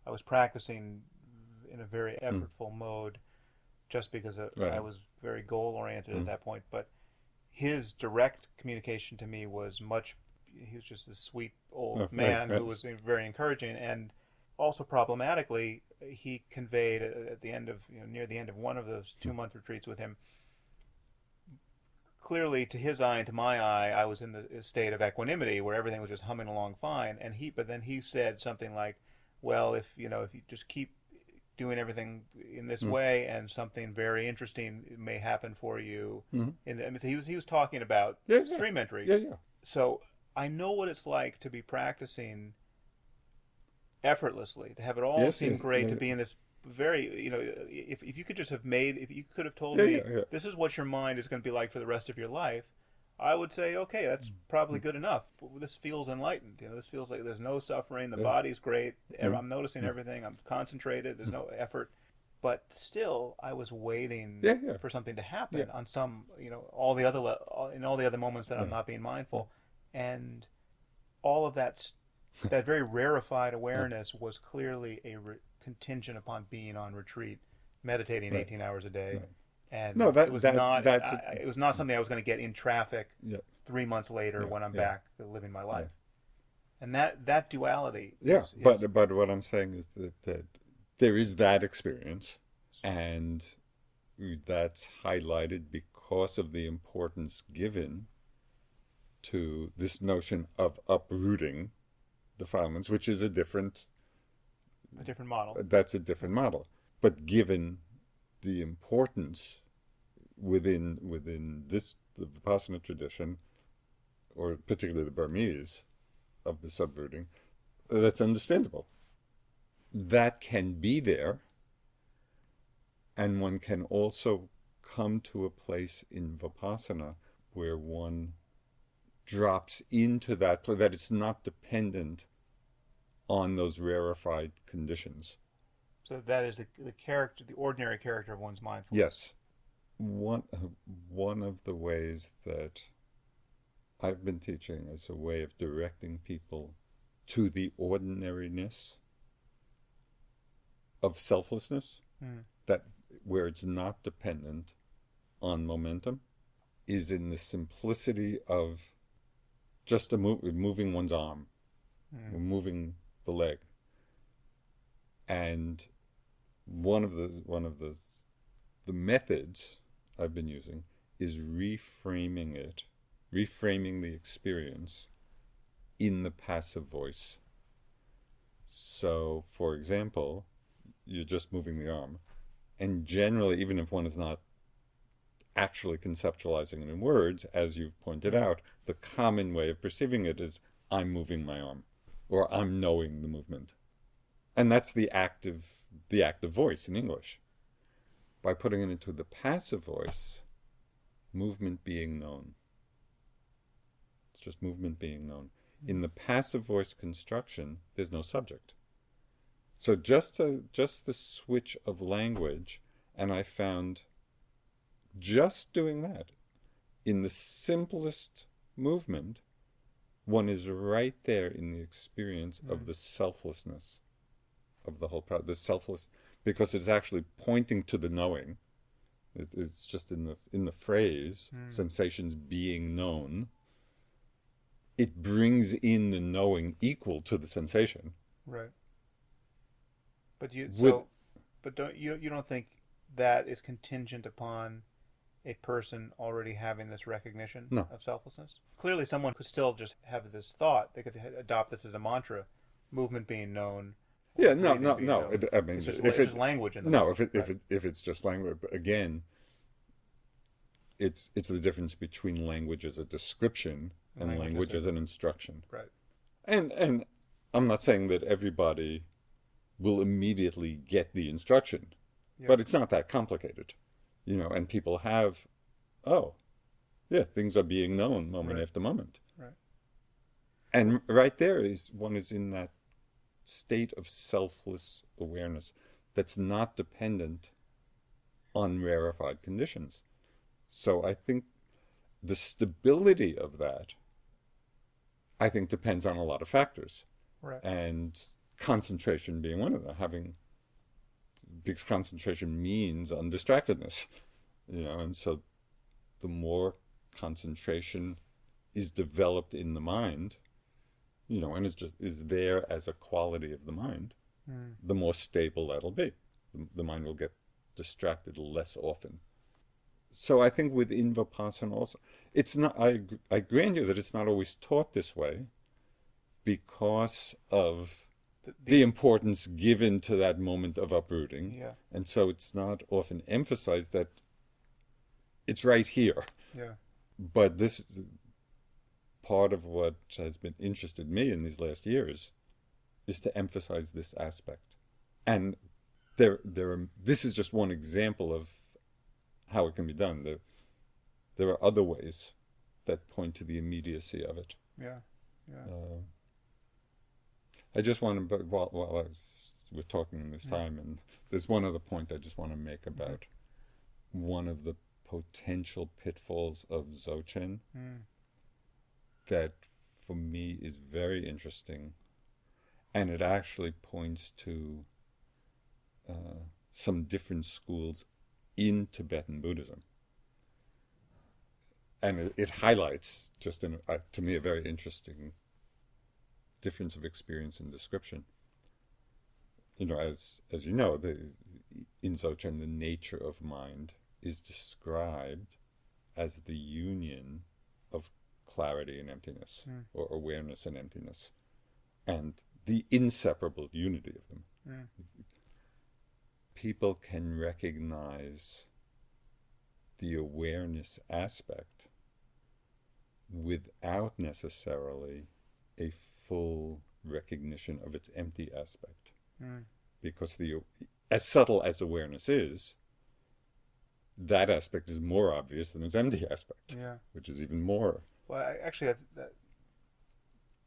I was practicing in a very effortful mode just because I was very goal oriented at that point. But his direct communication to me was much. He was just this sweet old man who was very encouraging, and also problematically, he conveyed at the end of near the end of one of those 2 month retreats with him. Clearly, to his eye and to my eye, I was in the state of equanimity where everything was just humming along fine. But then he said something like, "Well, if you just keep doing everything in this way, and something very interesting may happen for you." He was talking about stream entry. So I know what it's like to be practicing effortlessly, to have it all seem great, to be in this very, if you could just have if you could have told me this is what your mind is going to be like for the rest of your life, I would say, okay, that's probably good enough. This feels enlightened. This feels like there's no suffering. The body's great. I'm noticing everything. I'm concentrated. There's no effort. But still, I was waiting for something to happen on some, all the other moments that I'm not being mindful. And all of that very rarefied awareness was clearly contingent upon being on retreat, meditating 18 hours a day. And it was not something I was going to get in traffic 3 months later when I'm back living my life. And that duality. But what I'm saying is that there is that experience, and that's highlighted because of the importance given to this notion of uprooting defilements, which is a different model. That's a different model. But given the importance within the Vipassana tradition, or particularly the Burmese, of the uprooting, that's understandable. That can be there, and one can also come to a place in Vipassana where one drops into that it's not dependent on those rarefied conditions. So that is the character, the ordinary character of one's mindfulness. Yes. One of the ways that I've been teaching as a way of directing people to the ordinariness of selflessness, that where it's not dependent on momentum, is in the simplicity of just moving one's arm, moving the leg. And one of the methods I've been using is reframing the experience in the passive voice. So, for example, you're just moving the arm, and generally, even if one is not actually conceptualizing it in words, as you've pointed out, the common way of perceiving it is, I'm moving my arm, or I'm knowing the movement. And that's the active voice in English. By putting it into the passive voice, movement being known. It's just movement being known. In the passive voice construction, there's no subject. So just the switch of language, and I found just doing that, in the simplest movement, one is right there in the experience of the selflessness of the whole process, the selfless, because it's actually pointing to the knowing. It's just in the phrase, sensations being known, it brings in the knowing equal to the sensation. Right. But you don't think that is contingent upon a person already having this recognition of selflessness? Clearly, someone could still just have this thought. They could adopt this as a mantra: movement being known. Yeah, no. I mean, it's just language in the moment, if it's just language, again, it's the difference between language as a description and language as an instruction. Right. And I'm not saying that everybody will immediately get the instruction, but it's not that complicated, and people have, things are being known moment after moment. Right. And right there one is in that state of selfless awareness that's not dependent on rarefied conditions. So I think the stability of that, depends on a lot of factors. Right. And concentration being one of them, because concentration means undistractedness, and so the more concentration is developed in the mind, and is there as a quality of the mind, the more stable that'll be. The mind will get distracted less often. So I think within Vipassana also, it's not, I grant you that it's not always taught this way because of the importance given to that moment of uprooting. Yeah. And so it's not often emphasized that it's right here. Yeah. But this is part of what has been interested me in these last years, is to emphasize this aspect. And this is just one example of how it can be done. There are other ways that point to the immediacy of it. Yeah. I just want to, while we're talking this time, and there's one other point I just want to make about one of the potential pitfalls of Dzogchen that for me is very interesting, and it actually points to some different schools in Tibetan Buddhism. And it highlights, just to me, a very interesting difference of experience and description. As you know, in Dzogchen, the nature of mind is described as the union of clarity and emptiness, or awareness and emptiness, and the inseparable unity of them. People can recognize the awareness aspect without necessarily a full recognition of its empty aspect. Because as subtle as awareness is, that aspect is more obvious than its empty aspect, which is even more. Well, actually,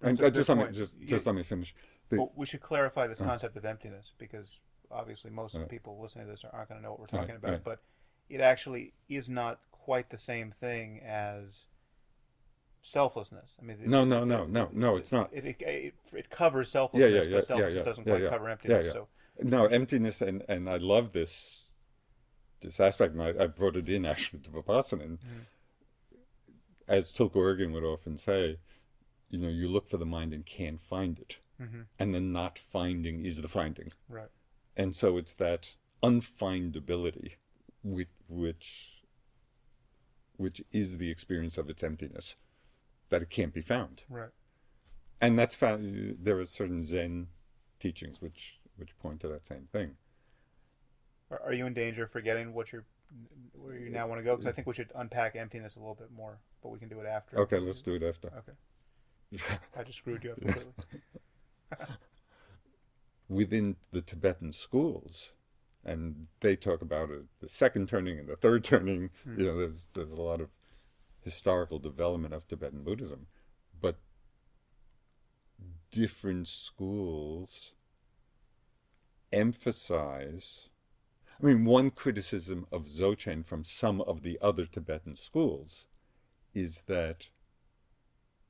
just let me finish. We should clarify this concept of emptiness, because obviously most people listening to this aren't going to know what we're talking about, but it actually is not quite the same thing as selflessness. I mean, no, it's not. It covers selflessness, but selflessness doesn't quite cover emptiness. So. No, emptiness, and I love this aspect, and I brought it in actually to Vipassana. And as Tulku Urgyen would often say, you look for the mind and can't find it, and the not finding is the finding. Right. And so it's that unfindability which is the experience of its emptiness, that it can't be found. Right. And that's found. There are certain Zen teachings which point to that same thing. Are you in danger of forgetting where you now want to go? Because I think we should unpack emptiness a little bit more, but we can do it after. Okay, let's do it after. Okay. I just screwed you up completely. Within the Tibetan schools, and they talk about it, the second turning and the third turning. There's a lot of historical development of Tibetan Buddhism, but different schools emphasize. I mean, one criticism of Dzogchen from some of the other Tibetan schools is that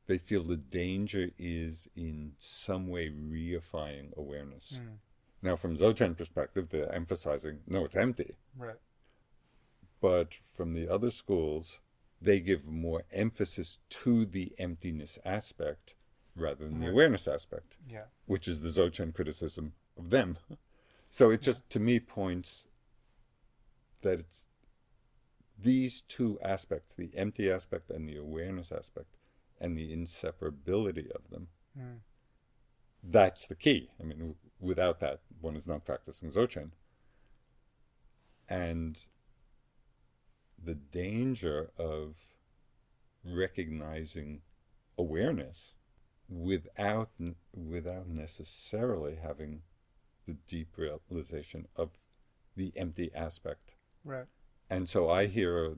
they feel the danger is in some way reifying awareness. Now, from Dzogchen perspective, they're emphasizing, no, it's empty. Right. But from the other schools, they give more emphasis to the emptiness aspect rather than the awareness aspect, which is the Dzogchen criticism of them. So it just, to me, points that it's these two aspects, the empty aspect and the awareness aspect, and the inseparability of them. That's the key. I mean, without that, one is not practicing Dzogchen. And the danger of recognizing awareness without necessarily having the deep realization of the empty aspect. Right. And so I hear,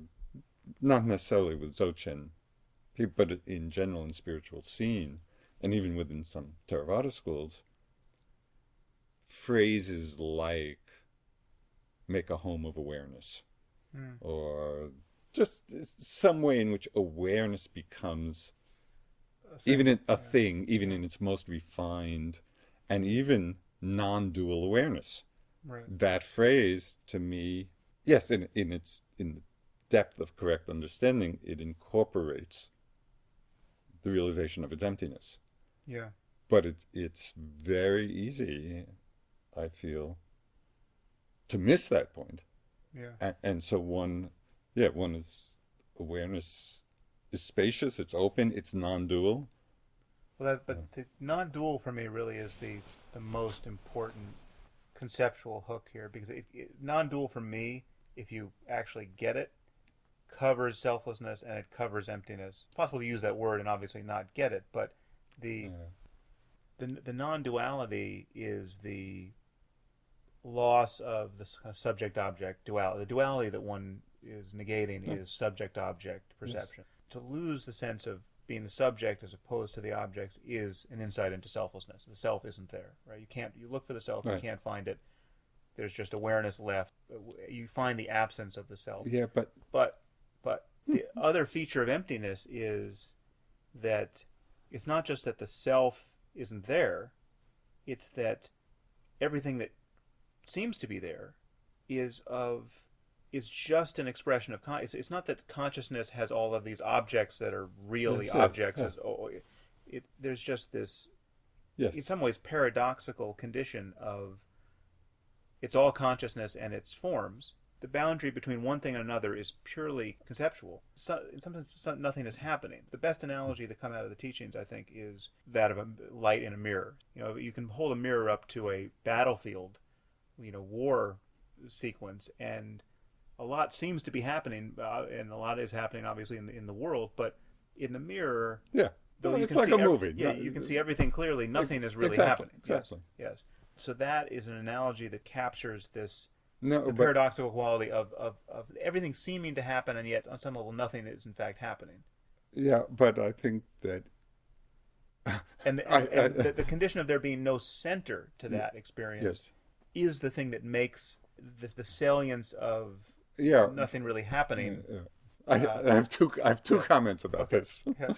not necessarily with Dzogchen, but in general in spiritual scene, and even within some Theravada schools, phrases like make a home of awareness, or just some way in which awareness becomes even in its most refined and even non-dual awareness. Right. That phrase, to me, yes, in the depth of correct understanding, it incorporates the realization of its emptiness. Yeah. But it's very easy, I feel, to miss that point. Yeah. And so one is, awareness is spacious, it's open, it's non-dual. Well, but the non-dual for me really is the most important conceptual hook here, because non-dual for me, if you actually get it, covers selflessness and it covers emptiness. It's possible to use that word and obviously not get it, but the non-duality is the loss of the subject-object duality. The duality that one is negating is subject-object perception. Yes. To lose the sense of being the subject as opposed to the object is an insight into selflessness. The self isn't there, right? You look for the self, right. You can't find it. There's just awareness left. You find the absence of the self. Yeah, but the other feature of emptiness is that it's not just that the self isn't there, it's that everything that seems to be there is just an expression of it's not that consciousness has all of these objects that are really objects. Yeah. There's just this, in some ways, paradoxical condition of it's all consciousness and its forms. The boundary between one thing and another is purely conceptual. In some sense, nothing is happening. The best analogy to come out of the teachings, I think, is that of a light in a mirror. You can hold a mirror up to a battlefield, war sequence, and a lot seems to be happening, and a lot is happening, obviously, in the world. But in the mirror, it's like a movie. You can see everything clearly. Nothing is really happening. Exactly. Yes. So that is an analogy that captures this. The paradoxical quality of everything seeming to happen, and yet on some level nothing is in fact happening. Yeah, but I think that the condition of there being no center to that experience is the thing that makes the salience of nothing really happening. I have two comments about this. Okay.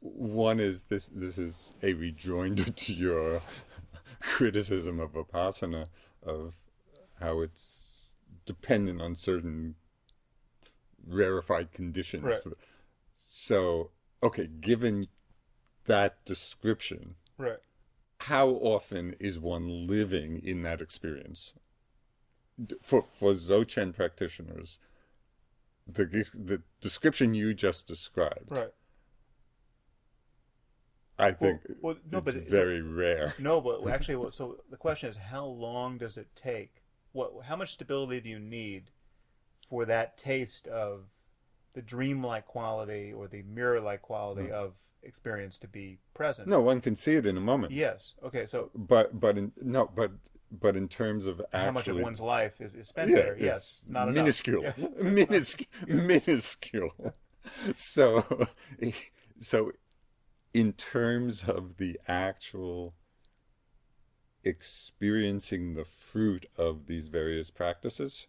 One is this is a rejoinder to your criticism of Vipassana, of how it's dependent on certain rarefied conditions. Right. So, okay, given that description, right, how often is one living in that experience? For Dzogchen practitioners, the description you just described, right, I think it's very rare. No, but actually, so the question is, how long does it take? How much stability do you need for that taste of the dreamlike quality or the mirror-like quality of experience to be present? No, one can see it in a moment. Yes. Okay. So. But in terms of actually, how much of one's life is spent there? Yes. Not minuscule. Enough. Minuscule. So. In terms of the actual experiencing the fruit of these various practices,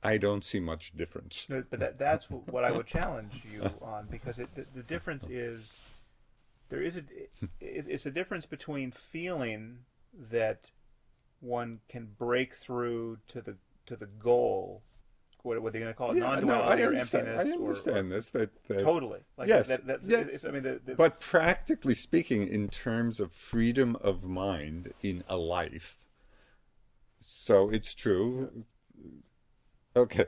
I don't see much difference. No, but that's what I would challenge you on, because the difference is it's a difference between feeling that one can break through to the goal. What are they going to call it? Non-duality or emptiness? I understand this. That totally. Yes. Yes. I mean, but practically speaking, in terms of freedom of mind in a life, so it's true. Okay.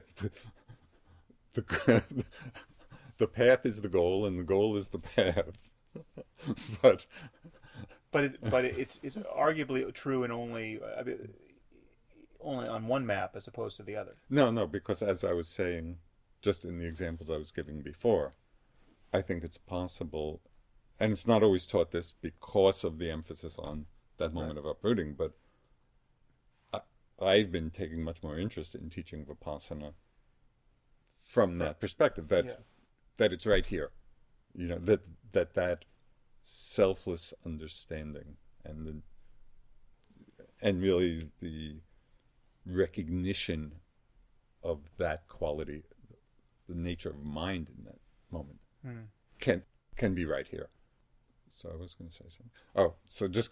The path is the goal, and the goal is the path. but it's arguably true in only on one map as opposed to the other. No, because as I was saying, just in the examples I was giving before, I think it's possible, and it's not always taught this because of the emphasis on that moment of uprooting, but I've been taking much more interest in teaching Vipassana from that perspective, that it's right here, that selfless understanding and really the recognition of that quality, the nature of mind in that moment, can be right here. So I was going to say something. Oh, so just